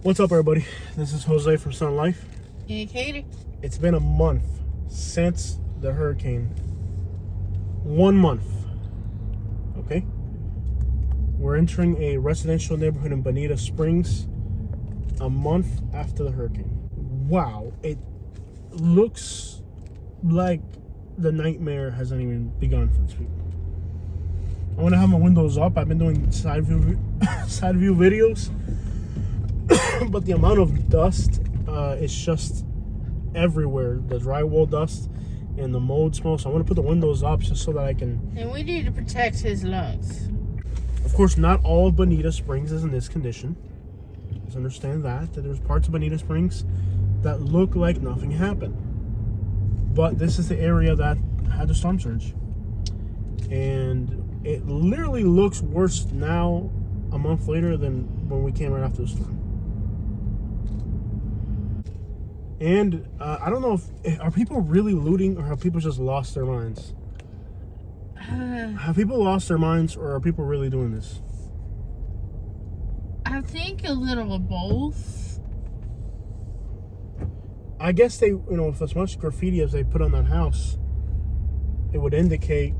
What's up, everybody? This is Jose from Sun Life. Hey, Katie. It's been a month since the hurricane. 1 month. Okay? We're entering a residential neighborhood in Bonita Springs a month after the hurricane. Wow. It looks like the nightmare hasn't even begun for these people. I want to have my windows up. I've been doing side view videos. But the amount of dust is just everywhere. The drywall dust and the mold smell. So I want to put the windows up just so that I can... And we need to protect his lungs. Of course, not all of Bonita Springs is in this condition. Just understand that there's parts of Bonita Springs that look like nothing happened. But this is the area that had the storm surge. And it literally looks worse now, a month later, than when we came right after the storm. And I don't know if are people really looting or have people just lost their minds? Have people lost their minds or are people really doing this? I think a little of both. I guess they, with as much graffiti as they put on that house, it would indicate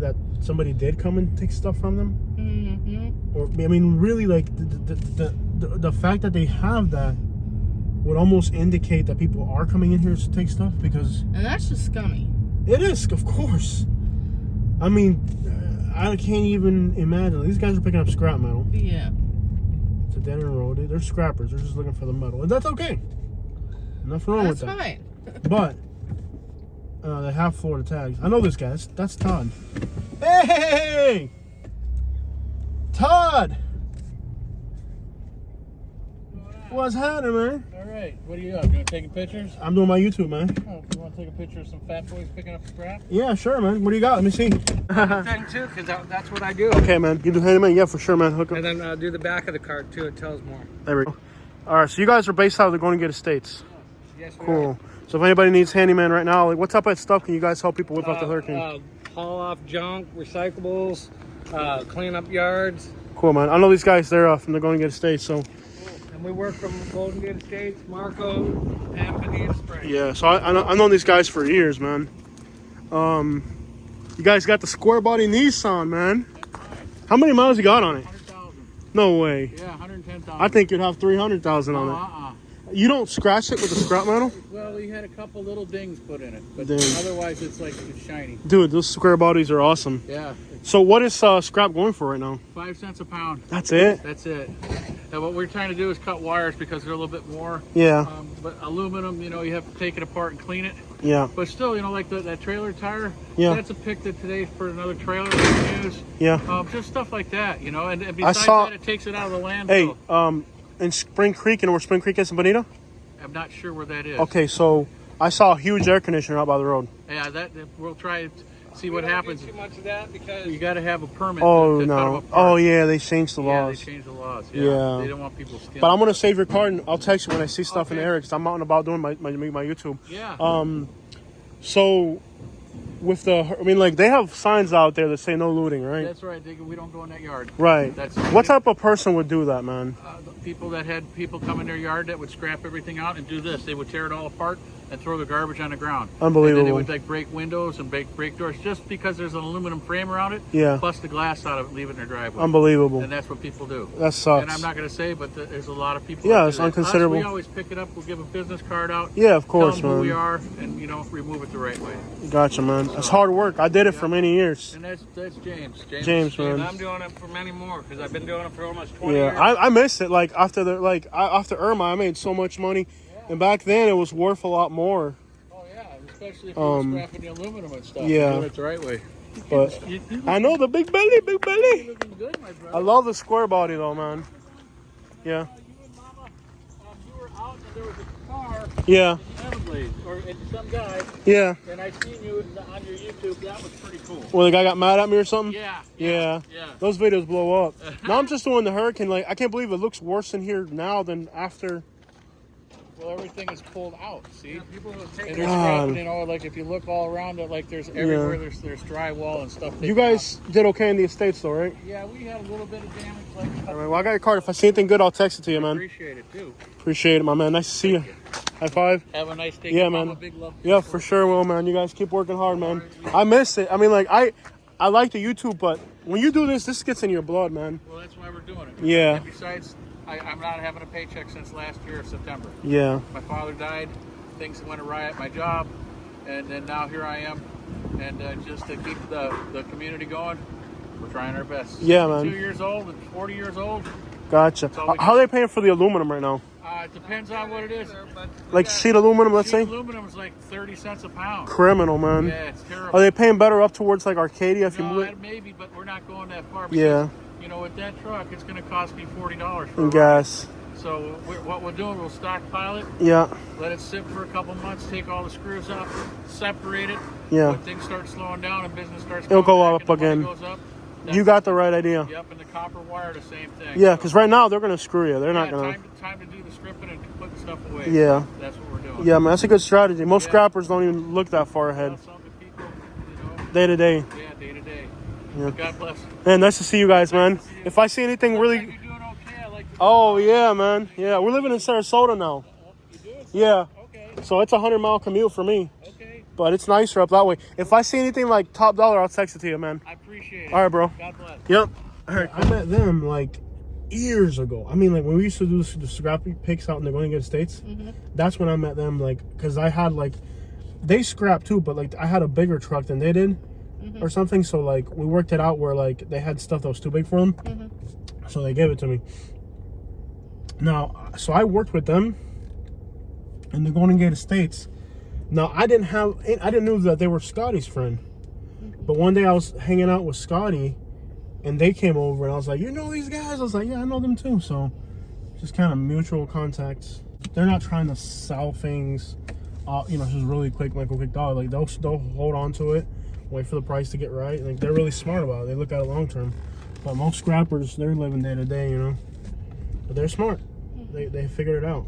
that somebody did come and take stuff from them. Mm-hmm. Or I mean, really, like the fact that they have that would almost indicate that people are coming in here to take stuff, because... And that's just scummy. It is, of course. I mean, I can't even imagine. These guys are picking up scrap metal. Yeah. It's a dead-end road. They're scrappers. They're just looking for the metal. And that's okay. Nothing wrong with that. That's fine. But they have Florida tags. I know this guy. That's Todd. Hey! Todd! What's happening, man? All right, what are you up? You taking pictures? I'm doing my YouTube, man. Oh, you want to take a picture of some fat boys picking up scrap? Yeah, sure, man. What do you got? Let me see. Thing too, because that's what I do. Okay, man. You do handyman? Yeah, for sure, man. Hook up. And then do the back of the card too. It tells more. There we go. All right, so you guys are based out of the Going to Get Estates. Yes, we Cool. So if anybody needs handyman right now, like, what type of stuff can you guys help people with are. after the hurricane? Haul off junk, recyclables, clean up yards. Cool, man. I know these guys. They're from the Going to Get Estates, so... And we work from Golden Gate Estates, Marco, and Bonita Springs. Yeah, so I know these guys for years, man. You guys got the square body Nissan, man. How many miles you got on it? 100,000. No way. Yeah, 110,000. I think you'd have 300,000 on it. You don't scratch it with the scrap metal? Well, we had a couple little dings put in it, but Dang. otherwise it's like it's shiny. Dude, those square bodies are awesome. Yeah. So what is scrap going for right now? 5 cents a pound. That's it? That's it. And what we're trying to do is cut wires because they're a little bit more. Yeah. But aluminum, you have to take it apart and clean it. Yeah. But still, like that trailer tire. Yeah. That's a pick that today for another trailer we can use. Yeah. Just stuff like that, And besides that, it takes it out of the landfill. Hey, in Spring Creek, where Spring Creek is in Bonita? I'm not sure where that is. Okay, so I saw a huge air conditioner out by the road. Yeah, that we'll try to see what happens. Too much of that because you got to have a permit. Oh, to no. cut them apart. Oh, yeah, they changed the Yeah, laws. they changed the laws. Yeah. They don't want people stealing. But I'm gonna save your card and I'll text you when I see stuff in Okay. the area, because I'm out and about doing my YouTube. Yeah. So with they have signs out there that say no looting, right? That's right. We don't go in that yard. Right. That's what type of person would do that, man? The people that had people come in their yard that would scrap everything out and do this. They would tear it all apart and throw the garbage on the ground. Unbelievable. And then they would break windows and break doors just because there's an aluminum frame around it. Yeah. Bust the glass out of it, leave it in their driveway. Unbelievable. And that's what people do. That sucks. And I'm not going to say, but there's a lot of people. Yeah, that it's do that. unconsiderable. We always pick it up. We'll give a business card out. Yeah, of course, tell them who man. we are, and remove it the right way. Gotcha, man. It's hard work. I did it for many years. And that's James. James, man. I'm doing it for many more because I've been doing it for almost 20 Yeah, years. I missed it. Like after after Irma, I made so much money, and back then it was worth a lot more. Oh yeah, especially if you're scrapping the aluminum and stuff. Yeah. Do it the right way. But I know the big belly. You're looking good, my brother. I love the square body though, man. Yeah. You and Mama, you were out and there was a car Yeah. in Everglades, or some guy, Yeah. and I seen you on your YouTube. That was pretty cool. Well, the guy got mad at me or something? Yeah. Those videos blow up. Now I'm just doing the hurricane. Like, I can't believe it looks worse in here now than after. Well, everything is pulled out. See, Yeah, people will take and it. they're scrapping. You know, like if you look all around it, like there's everywhere. There's drywall and stuff. You guys did okay in the Estates, though, right? Yeah, we had a little bit of damage. Like, All right, well, I got your card. If I see anything good, I'll text it to you, man. Appreciate it too. Appreciate it, my man. Nice to see you. High five. Have a nice day. Yeah, Give Mama man. a big love. Yeah, for sure, will, man. You guys keep working hard, man. I miss it. I mean, like, I like the YouTube, but when you do this gets in your blood, man. Well, that's why we're doing it. Yeah. And besides, I'm not having a paycheck since last year of September. Yeah. My father died. Things went awry at my job, and then now here I am, and just to keep the community going, we're trying our best. Yeah, man. 2 years old and 40 years old. Gotcha. How are they paying for the aluminum right now? It depends on what it is. Like sheet aluminum, let's say? Aluminum is like 30 cents a pound. Criminal, man. Yeah, it's terrible. Are they paying better up towards like Arcadia if you move it? Maybe, but we're not going that far. Yeah. You know, with that truck, it's going to cost me $40 for And gas. So what we'll do, we'll stockpile it. Yeah. Let it sit for a couple months. Take all the screws out, separate it. Yeah. When things start slowing down and business starts, It'll go back up and the money again. goes up, You got the right idea. Yep, and the copper wire, the same thing. Yeah, because right now they're gonna screw you. They're not gonna. Time to do the stripping and putting stuff away. Yeah. So that's what we're doing. Yeah, man, that's a good strategy. Most scrappers don't even look that far ahead. Well, some of the people, you know, Day to day. yeah, day to day. Yeah. God bless. Man, nice to see you guys, man. If I see anything You're really. doing okay. I like to Oh yeah, man. Yeah, we're living in Sarasota now. You do it? Yeah. Okay. So it's a 100-mile commute for me. Okay. But it's nicer up that way. If I see anything like top dollar, I'll text it to you, man. I appreciate it. All right, bro. God bless. Yep. All right. I met them like years ago. I mean, like when we used to do the scrappy picks out in the Going to States. That's when I met them. Like, cause I had like, they scrapped too, but like I had a bigger truck than they did, or something. So like we worked it out where like they had stuff that was too big for them, so they gave it to me. Now, so I worked with them in the Golden Gate Estates. Now I didn't know that they were Scotty's friend, but one day I was hanging out with Scotty, and they came over, and I was like, "You know these guys?" I was like, "Yeah, I know them too." So, just kind of mutual contacts. They're not trying to sell things, you know, just really quick, like a quick dollar. Like they'll hold on to it, wait for the price to get right. Like they're really smart about it. They look at it long term. But most scrappers, they're living day to day, you know. But they're smart. They figured it out.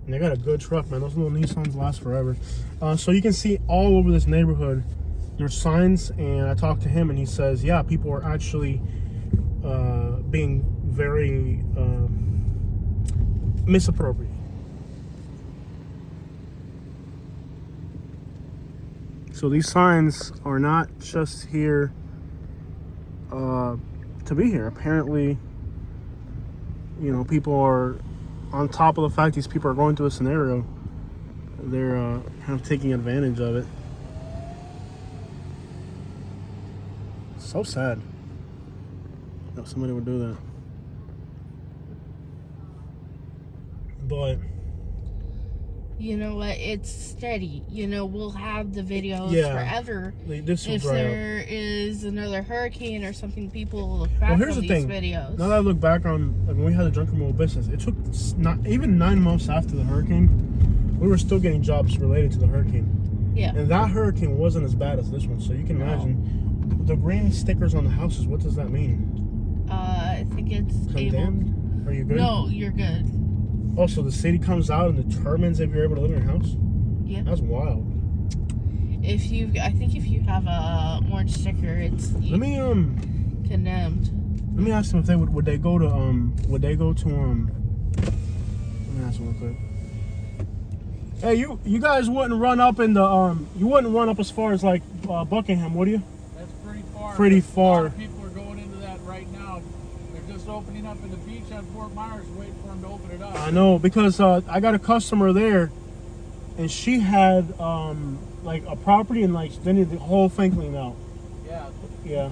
And they got a good truck, man. Those little Nissans last forever. So you can see all over this neighborhood, there's signs, and I talked to him, and he says, yeah, people are actually being very misappropriate. So these signs are not just here to be here. Apparently, you know, people are on top of the fact these people are going through a scenario. They're kind of taking advantage of it. So sad that somebody would do that. But you know what? It's steady. You know, we'll have the videos forever. This will if dry up. there is another hurricane or something, people will look back Here's on the these thing. videos. Now that I look back on, like, when we had the junk removal business, it took not even 9 months after the hurricane, we were still getting jobs related to the hurricane. Yeah. And that hurricane wasn't as bad as this one, so you can imagine the green stickers on the houses. What does that mean? I think it's Condemned? Are you good? No, you're good. Oh, so the city comes out and determines if you're able to live in your house? Yeah. That's wild. I think if you have a orange sticker, it's Let me condemned. Let me ask them if they would they go to let me ask them real quick. Hey, you guys wouldn't run up in the you wouldn't run up as far as like Buckingham, would you? That's pretty far. Pretty A far. lot of people are going into that right now. They're just opening up in the beach on Fort Myers, waiting for them to open it up. I know, because I got a customer there, and she had like a property, and like they need the whole thing cleaned out. Yeah. Yeah.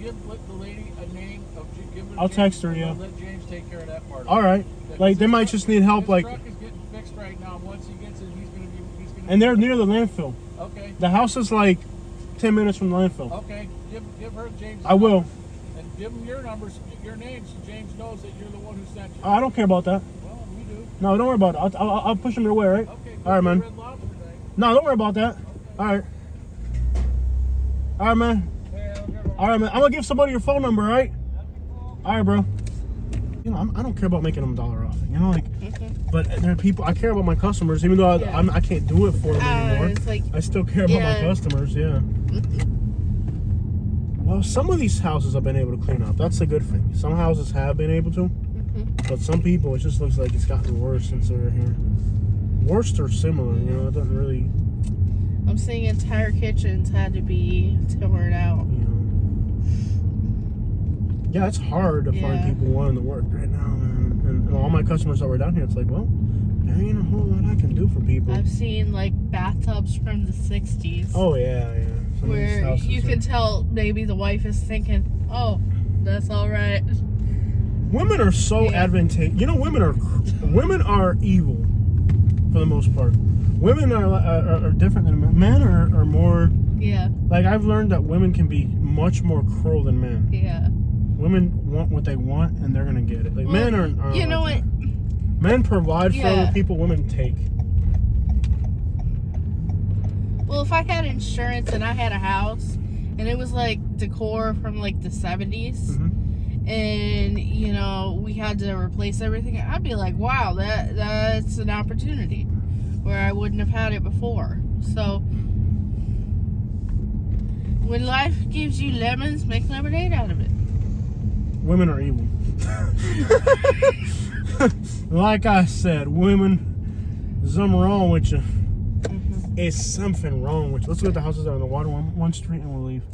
Give the lady a name of give her I'll James, text her, yeah. Let James take care of that part. All right. Like they might just need help, His like, truck is getting fixed right now. Once he gets it, he's gonna. and they're near the landfill. Okay. The house is like 10 minutes from the landfill. Okay. Give her James. I will. And give him your numbers, your name, so James knows that you're the one who sent you. I don't care about that. Well, we do. No, don't worry about it. I'll push them your way, right? Okay. All right, man. Red Lobster Day. No, don't worry about that. All right. All right, man. All right, man. I'm gonna give somebody your phone number, right? All right, bro. you know, I don't care about making them $1 off. You know, like, Mm-hmm. but there are people, I care about my customers, even though I can't do it for them anymore. It's like, I still care about my customers, yeah. Well, some of these houses I've been able to clean up. That's a good thing. Some houses have been able to, but some people, it just looks like it's gotten worse since they're here. Worse or similar, you know, it doesn't really... I'm seeing entire kitchens had to be torn out. You know. Yeah, it's hard to find people wanting to work right now, man. And all my customers that were down here, it's like, well, there ain't a whole lot I can do for people. I've seen like bathtubs from the 60s. Oh, yeah. Some where you can tell maybe the wife is thinking, oh, that's all right. Women are so advantageous. You know, women are evil for the most part. Women are different than men. Men are more... Yeah. Like, I've learned that women can be much more cruel than men. Yeah. Women want what they want, and they're going to get it. Like, men are you know like what? that. Men provide for other people, women take. Well, if I had insurance and I had a house, and it was like decor from like the 70s, and, you know, we had to replace everything, I'd be like, wow, that's an opportunity where I wouldn't have had it before. So, when life gives you lemons, make lemonade out of it. Women are evil. Like I said, women, there's something wrong with you. It's something wrong with you. Let's look at the houses that are on the water one street and we'll leave.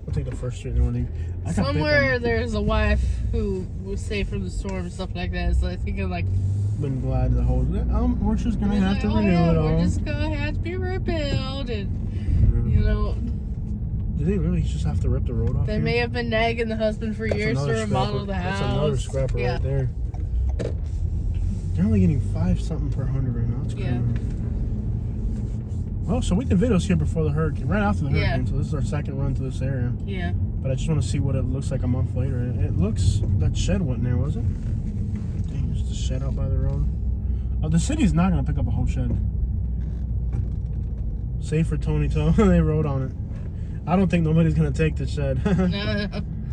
We'll take the first street and then we'll leave. Somewhere there's a wife who was safe from the storm and stuff like that. So I think I'm like, been glad to hold it. We're just gonna have to renew it all. We're just gonna have to be rebuilt, and you know. Do they really just have to rip the road off? They may have been nagging the husband for years to remodel the house. That's another scrapper right there. They're only getting 5 something per 100 right now. That's crazy. Well, so we did videos here before the hurricane, right after the hurricane. So this is our second run to this area. Yeah. But I just want to see what it looks like a month later. It looks, that shed went in there, was it? Dang, there's the shed out by the road. Oh, the city's not gonna pick up a whole shed. Save for Tony Toe. They wrote on it. I don't think nobody's gonna take the shed. No.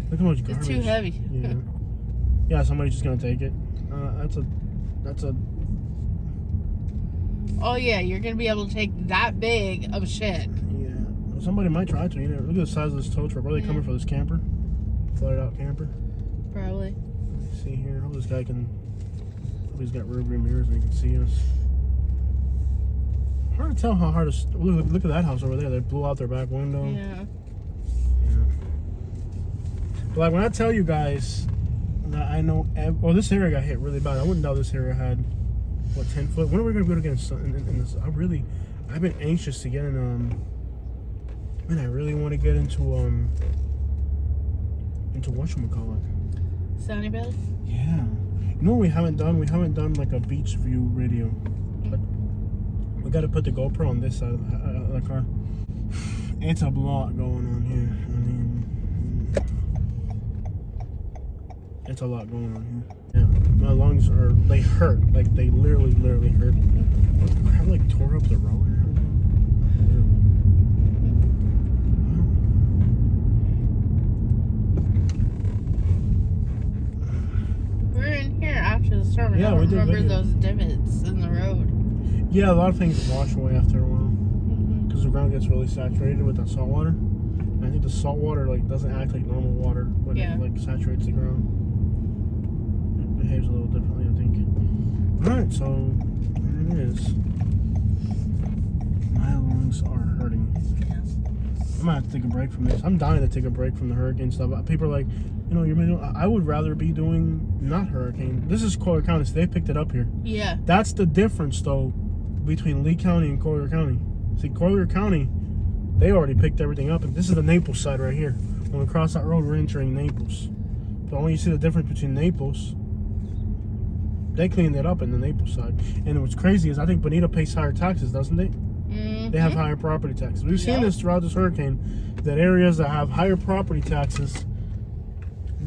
Look how much garbage. It's too heavy. Yeah. Yeah, somebody's just gonna take it. That's a. Oh yeah, you're gonna be able to take that big of a shed. Yeah. Well, somebody might try to. You know, look at the size of this tow truck. Are they coming for this camper? Flared out camper. Probably. Let's see here. Hope this guy can. Hope he's got rear view mirrors and he can see us. Hard to tell how hard to. Look at that house over there. They blew out their back window. Yeah. But like when I tell you guys that I know, well, this area got hit really bad. I wouldn't doubt this area had, what, 10 foot? When are we gonna be able to get in this? I've been anxious to get in. Man, I really want to get into whatchamacallit. Sunny Belly? Yeah. You know what we haven't done? We haven't done like a beach view video. But we got to put the GoPro on this side of the car. It's a lot going on here. I mean, it's a lot going on here. Yeah, my lungs they hurt. Like, they literally hurt. I like tore up the road. We're in here after the storm. Yeah, I don't we did remember video. those divots in the road. Yeah, a lot of things wash away after a while. Because the ground gets really saturated with that salt water. And I think the salt water doesn't act like normal water when it saturates the ground. It behaves a little differently, I think. Alright, so there it is. My lungs are hurting. Yeah. I might have to take a break from this. I'm dying to take a break from the hurricane stuff. People are like, I would rather be doing not hurricane. This is Collier County, so they picked it up here. Yeah. That's the difference, though, between Lee County and Collier County. See, Collier County, they already picked everything up, and this is the Naples side right here. When we cross that road, we're entering Naples. But when you see the difference between Naples, they cleaned it up in the Naples side. And what's crazy is I think Bonita pays higher taxes, doesn't they? They have higher property taxes. We've seen this throughout this hurricane, that areas that have higher property taxes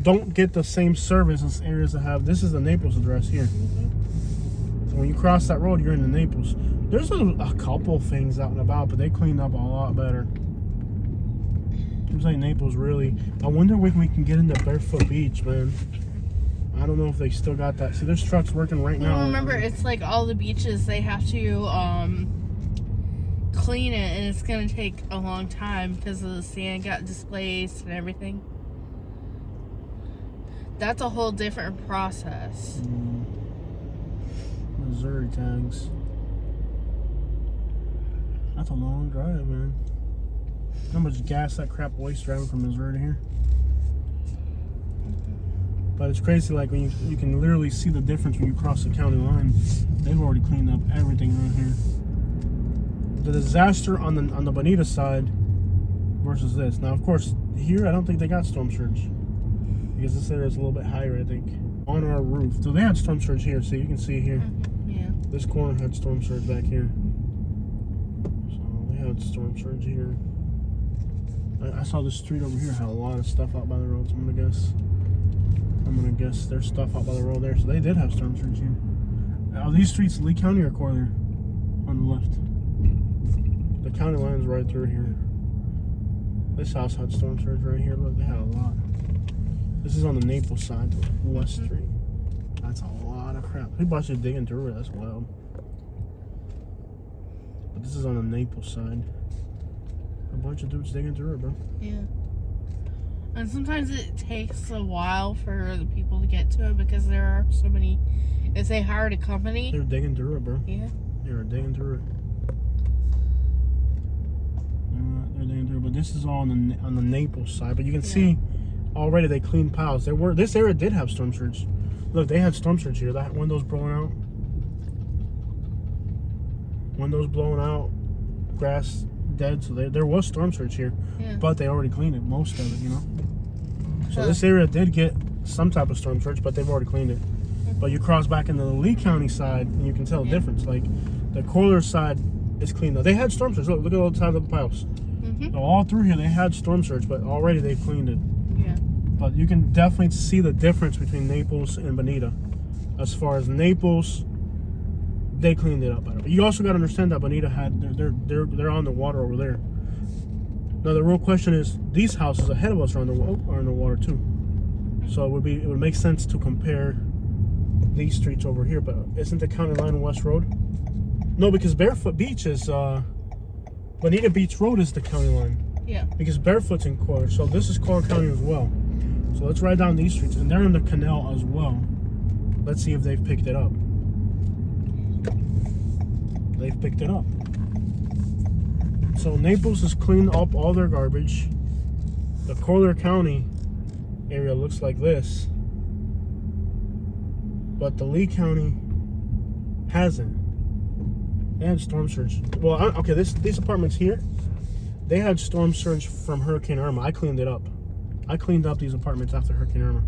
don't get the same service as areas that have. This is the Naples address here. So when you cross that road, you're in the Naples. There's a couple things out and about, but they cleaned up a lot better. Seems like Naples really. I wonder when we can get into Barefoot Beach, man. I don't know if they still got that. See, there's trucks working right now. Well, remember, it's like all the beaches, they have to clean it, and it's going to take a long time because the sand got displaced and everything. That's a whole different process. Missouri tags. That's a long drive, man. How much gas that crap wastes driving from Missouri to here? But it's crazy, like when you can literally see the difference when you cross the county line. They've already cleaned up everything right here. The disaster on the Bonita side versus this. Now, of course, here I don't think they got storm surge because this area is a little bit higher, I think. On our roof, so they had storm surge here. So you can see here. Yeah. This corner had storm surge back here. So they had storm surge here. I saw the street over here had a lot of stuff out by the road. So I'm gonna guess there's stuff out by the road there. So they did have storm surge here. Are these streets Lee County or Corlier? On the left. The county line's right through here. This house had storm surge right here. Look, they had a lot. This is on the Naples side, West Street. That's a lot of crap. People actually digging through it. That's wild. But this is on the Naples side. A bunch of dudes digging through it, bro. Yeah. And sometimes it takes a while for the people to get to it because there are so many. If they hired a company. They're digging through it, bro. Yeah. They're digging through it. They're digging through it. But this is all on the Naples side. But you can see already they cleaned piles. This area did have storm surge. Look, they had storm surge here. That window's blowing out. Windows blowing out. Grass dead. So there was storm surge here. Yeah. But they already cleaned it. Most of it, you know. So this area did get some type of storm surge, but they've already cleaned it. But you cross back into the Lee County side, and you can tell the difference. Like, the Corlier side is clean, though. They had storm surge. Look at all the sides of the piles. So all through here, they had storm surge, but already they've cleaned it. Yeah. But you can definitely see the difference between Naples and Bonita. As far as Naples, they cleaned it up better. But you also got to understand that Bonita had, they're on the water over there. Now, the real question is, these houses ahead of us are in the water, too. So it would make sense to compare these streets over here, but isn't the county line West Road? No, because Barefoot Beach is Bonita Beach Road is the county line. Yeah. Because Barefoot's in Corlier, so this is Corlier County as well. So let's ride down these streets, and they're in the canal as well. Let's see if they've picked it up. They've picked it up. So Naples has cleaned up all their garbage. The Corlier County area looks like this. But the Lee County hasn't. They had storm surge. Well, okay, these apartments here, they had storm surge from Hurricane Irma. I cleaned it up. I cleaned up these apartments after Hurricane Irma.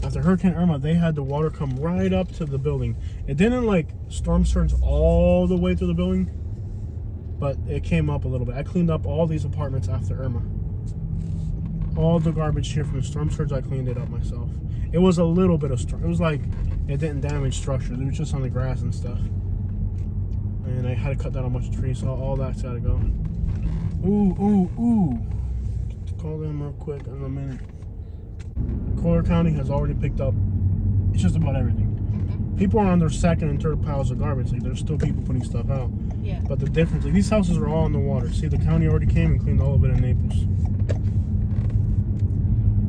After Hurricane Irma, they had the water come right up to the building. It didn't like storm surge all the way through the building, but it came up a little bit. I cleaned up all these apartments after Irma. All the garbage here from the storm surge, I cleaned it up myself. It was a little bit of storm. It was like it didn't damage structure. It was just on the grass and stuff. And I had to cut down a bunch of trees, so all that's got to go. Ooh. Call them real quick in a minute. Corlier County has already picked up. It's just about everything. People are on their second and third piles of garbage. Like, there's still people putting stuff out. Yeah. But the difference, like, these houses are all in the water. See, the county already came and cleaned all of it in Naples.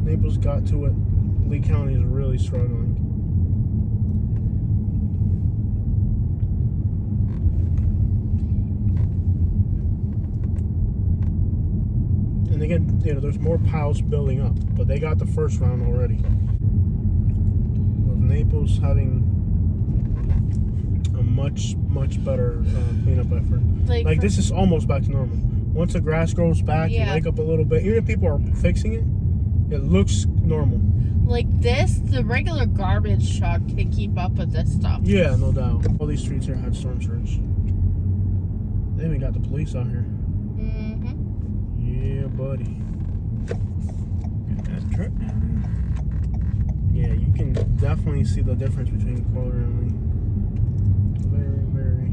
Naples got to it. Lee County is really struggling. And again, there's more piles building up, but they got the first round already. With Naples having a much better cleanup effort. Like this is almost back to normal. Once the grass grows back, you wake up a little bit. Even if people are fixing it, it looks normal. Like this, the regular garbage truck can keep up with this stuff. Yeah, no doubt. All these streets here had storm surge. They even got the police out here. Yeah, buddy. Got that truck down there. Yeah, you can definitely see the difference between Corlier and Lee. Very.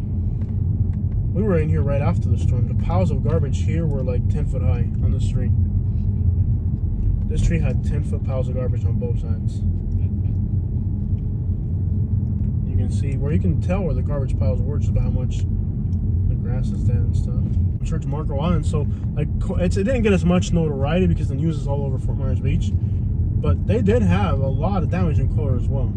We were in here right after the storm. The piles of garbage here were like 10 foot high on the street. This tree had 10-foot piles of garbage on both sides. can see, where you can tell where the garbage piles were just by how much the grass is dead and stuff. Church Marco Island, so like it didn't get as much notoriety because the news is all over Fort Myers Beach, but they did have a lot of damage in Kohler as well.